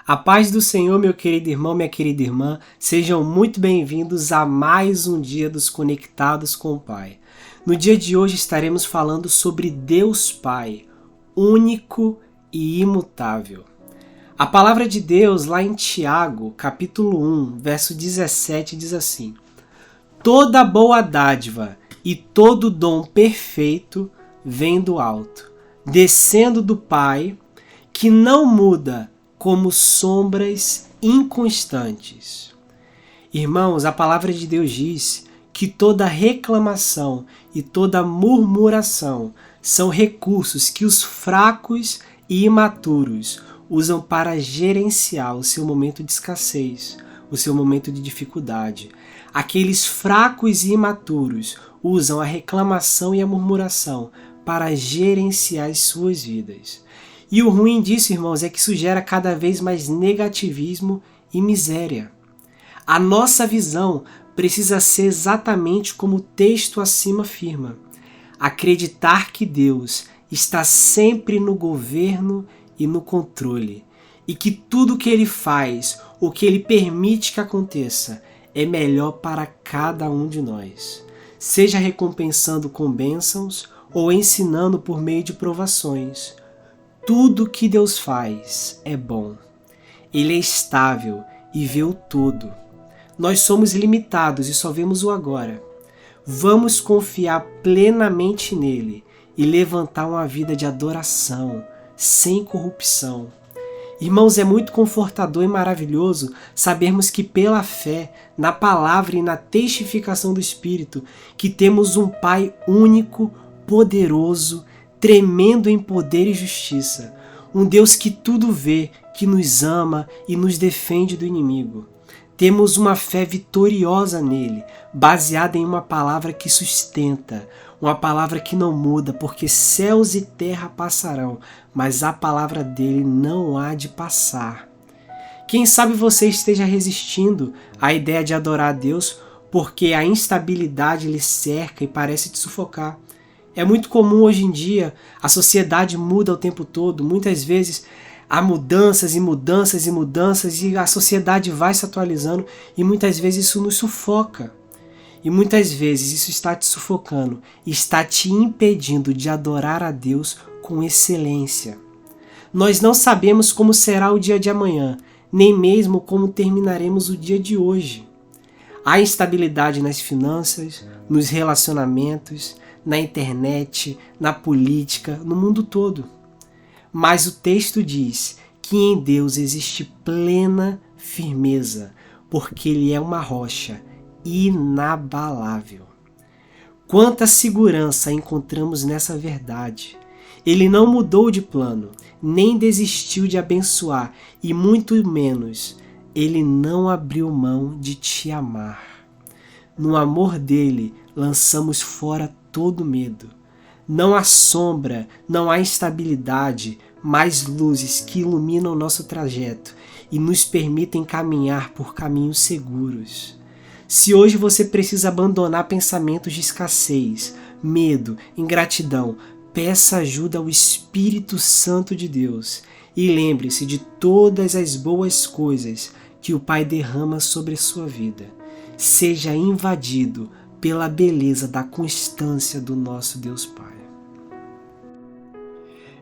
A paz do Senhor, meu querido irmão, minha querida irmã, sejam muito bem-vindos a mais um dia dos Conectados com o Pai. No dia de hoje estaremos falando sobre Deus Pai, único e imutável. A palavra de Deus lá em Tiago, capítulo 1, verso 17, diz assim: Toda boa dádiva e todo dom perfeito vem do alto, descendo do Pai, que não muda como sombras inconstantes. Irmãos, a palavra de Deus diz que toda reclamação e toda murmuração são recursos que os fracos e imaturos usam para gerenciar o seu momento de escassez, o seu momento de dificuldade. Aqueles fracos e imaturos usam a reclamação e a murmuração para gerenciar as suas vidas. E o ruim disso, irmãos, é que isso gera cada vez mais negativismo e miséria. A nossa visão precisa ser exatamente como o texto acima afirma: acreditar que Deus está sempre no governo e no controle, e que tudo que Ele faz, o que Ele permite que aconteça, é melhor para cada um de nós, seja recompensando com bênçãos ou ensinando por meio de provações. Tudo que Deus faz é bom. Ele é estável e vê o todo. Nós somos limitados e só vemos o agora. Vamos confiar plenamente nele e levantar uma vida de adoração, sem corrupção. Irmãos, é muito confortador e maravilhoso sabermos que pela fé, na palavra e na testificação do Espírito, que temos um Pai único, poderoso, tremendo em poder e justiça, um Deus que tudo vê, que nos ama e nos defende do inimigo. Temos uma fé vitoriosa nele, baseada em uma palavra que sustenta, uma palavra que não muda, porque céus e terra passarão, mas a palavra dele não há de passar. Quem sabe você esteja resistindo à ideia de adorar a Deus porque a instabilidade lhe cerca e parece te sufocar. É muito comum hoje em dia, a sociedade muda o tempo todo, muitas vezes há mudanças e mudanças e mudanças e a sociedade vai se atualizando e muitas vezes isso nos sufoca. E muitas vezes isso está te sufocando e está te impedindo de adorar a Deus com excelência. Nós não sabemos como será o dia de amanhã, nem mesmo como terminaremos o dia de hoje. Há instabilidade nas finanças, nos relacionamentos, na internet, na política, no mundo todo. Mas o texto diz que em Deus existe plena firmeza, porque Ele é uma rocha inabalável. Quanta segurança encontramos nessa verdade! Ele não mudou de plano, nem desistiu de abençoar, e muito menos, Ele não abriu mão de te amar. No amor dele, lançamos fora todo medo. Não há sombra, não há instabilidade, mas luzes que iluminam nosso trajeto e nos permitem caminhar por caminhos seguros. Se hoje você precisa abandonar pensamentos de escassez, medo, ingratidão, peça ajuda ao Espírito Santo de Deus e lembre-se de todas as boas coisas que o Pai derrama sobre a sua vida. Seja invadido pela beleza da constância do nosso Deus Pai.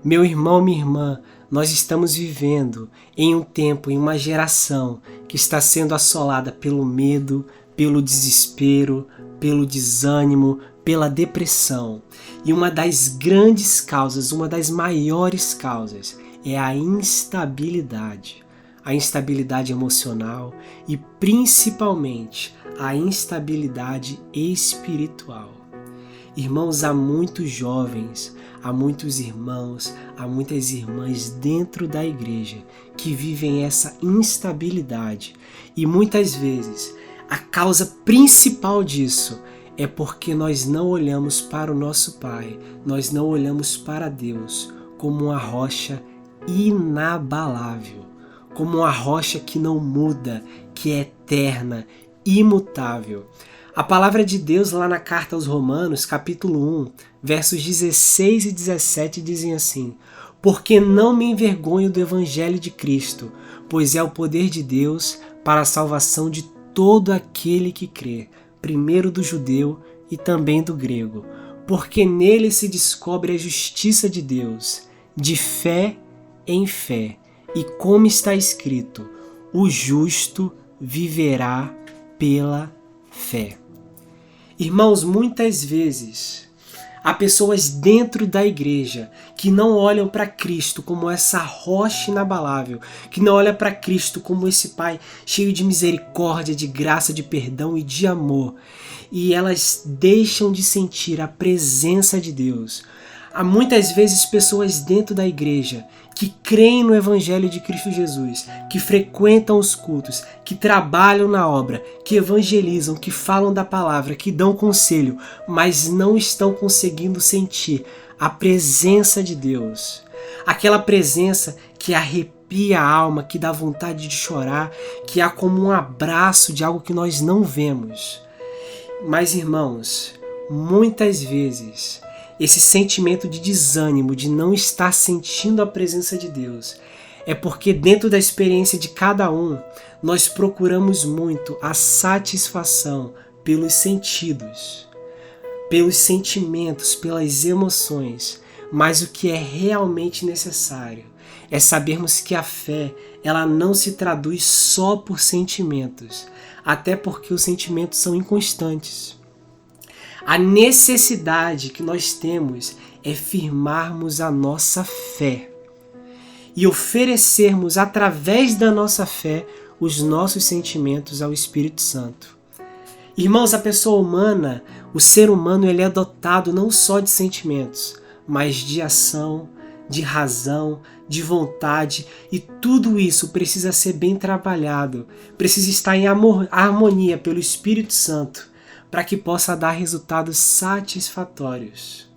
Meu irmão, minha irmã, nós estamos vivendo em um tempo, em uma geração que está sendo assolada pelo medo, pelo desespero, pelo desânimo, pela depressão. E uma das grandes causas, uma das maiores causas, é a instabilidade. A instabilidade emocional e principalmente a instabilidade espiritual. Irmãos, há muitos jovens, há muitos irmãos, há muitas irmãs dentro da igreja que vivem essa instabilidade. E muitas vezes a causa principal disso é porque nós não olhamos para o nosso Pai, nós não olhamos para Deus como uma rocha inabalável, como uma rocha que não muda, que é eterna, imutável. A palavra de Deus lá na carta aos Romanos, capítulo 1, versos 16 e 17 dizem assim: porque não me envergonho do evangelho de Cristo, pois é o poder de Deus para a salvação de todo aquele que crê, primeiro do judeu e também do grego, porque nele se descobre a justiça de Deus, de fé em fé, e como está escrito, o justo viverá pela fé. Irmãos, muitas vezes há pessoas dentro da igreja que não olham para Cristo como essa rocha inabalável, que não olham para Cristo como esse Pai cheio de misericórdia, de graça, de perdão e de amor. E elas deixam de sentir a presença de Deus. Há muitas vezes pessoas dentro da igreja que creem no Evangelho de Cristo Jesus, que frequentam os cultos, que trabalham na obra, que evangelizam, que falam da palavra, que dão conselho, mas não estão conseguindo sentir a presença de Deus. Aquela presença que arrepia a alma, que dá vontade de chorar, que há como um abraço de algo que nós não vemos. Mas, irmãos, muitas vezes esse sentimento de desânimo, de não estar sentindo a presença de Deus, é porque dentro da experiência de cada um, nós procuramos muito a satisfação pelos sentidos, pelos sentimentos, pelas emoções, mas o que é realmente necessário é sabermos que a fé, ela não se traduz só por sentimentos, até porque os sentimentos são inconstantes. A necessidade que nós temos é firmarmos a nossa fé e oferecermos através da nossa fé os nossos sentimentos ao Espírito Santo. Irmãos, a pessoa humana, o ser humano, ele é dotado não só de sentimentos, mas de ação, de razão, de vontade, e tudo isso precisa ser bem trabalhado, precisa estar em harmonia pelo Espírito Santo, para que possa dar resultados satisfatórios.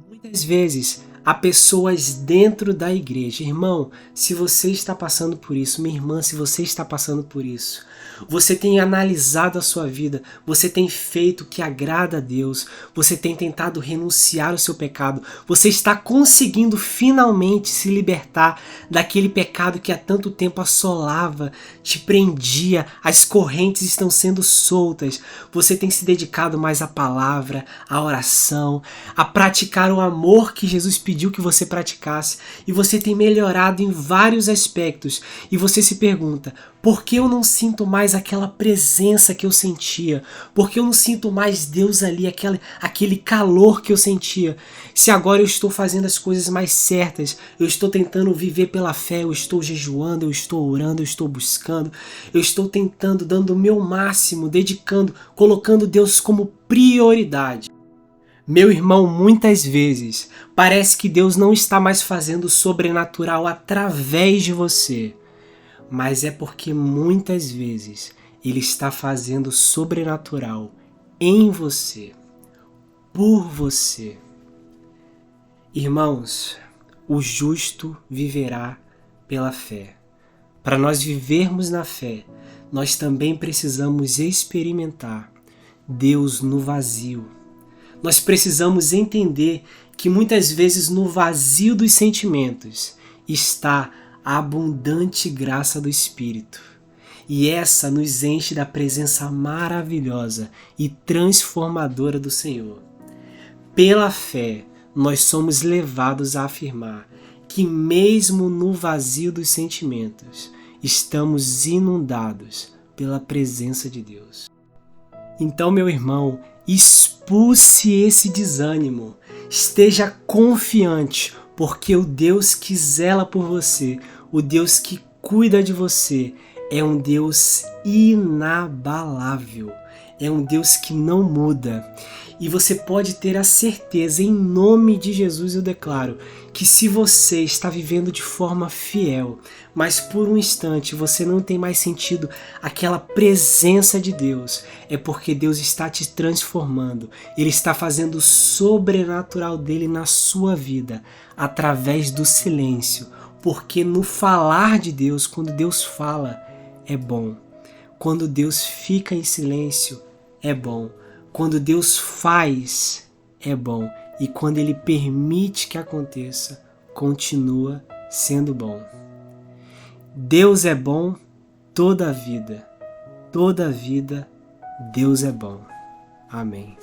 Muitas vezes há pessoas dentro da igreja. Irmão, se você está passando por isso, minha irmã, se você está passando por isso, você tem analisado a sua vida, você tem feito o que agrada a Deus, você tem tentado renunciar ao seu pecado, você está conseguindo finalmente se libertar daquele pecado que há tanto tempo assolava, te prendia, as correntes estão sendo soltas, você tem se dedicado mais à palavra, à oração, a praticar o amor que Jesus pediu que você praticasse, e você tem melhorado em vários aspectos, e você se pergunta, por que eu não sinto mais aquela presença que eu sentia? Por que eu não sinto mais Deus ali, aquele calor que eu sentia? Se agora eu estou fazendo as coisas mais certas, eu estou tentando viver pela fé, eu estou jejuando, eu estou orando, eu estou buscando, eu estou tentando, dando o meu máximo, dedicando, colocando Deus como prioridade. Meu irmão, muitas vezes parece que Deus não está mais fazendo o sobrenatural através de você, mas é porque muitas vezes Ele está fazendo o sobrenatural em você, por você. Irmãos, o justo viverá pela fé. Para nós vivermos na fé, nós também precisamos experimentar Deus no vazio. Nós precisamos entender que muitas vezes no vazio dos sentimentos está a abundante graça do Espírito. E essa nos enche da presença maravilhosa e transformadora do Senhor. Pela fé, nós somos levados a afirmar que mesmo no vazio dos sentimentos, estamos inundados pela presença de Deus. Então, meu irmão, expulse esse desânimo, esteja confiante, porque o Deus que zela por você, o Deus que cuida de você, é um Deus inabalável, é um Deus que não muda. E você pode ter a certeza, em nome de Jesus eu declaro, que se você está vivendo de forma fiel, mas por um instante você não tem mais sentido aquela presença de Deus, é porque Deus está te transformando. Ele está fazendo o sobrenatural dele na sua vida, através do silêncio. Porque no falar de Deus, quando Deus fala, é bom. Quando Deus fica em silêncio, é bom. Quando Deus faz, é bom. e quando Ele permite que aconteça, continua sendo bom. Deus é bom toda a vida. Toda a vida, Deus é bom. Amém.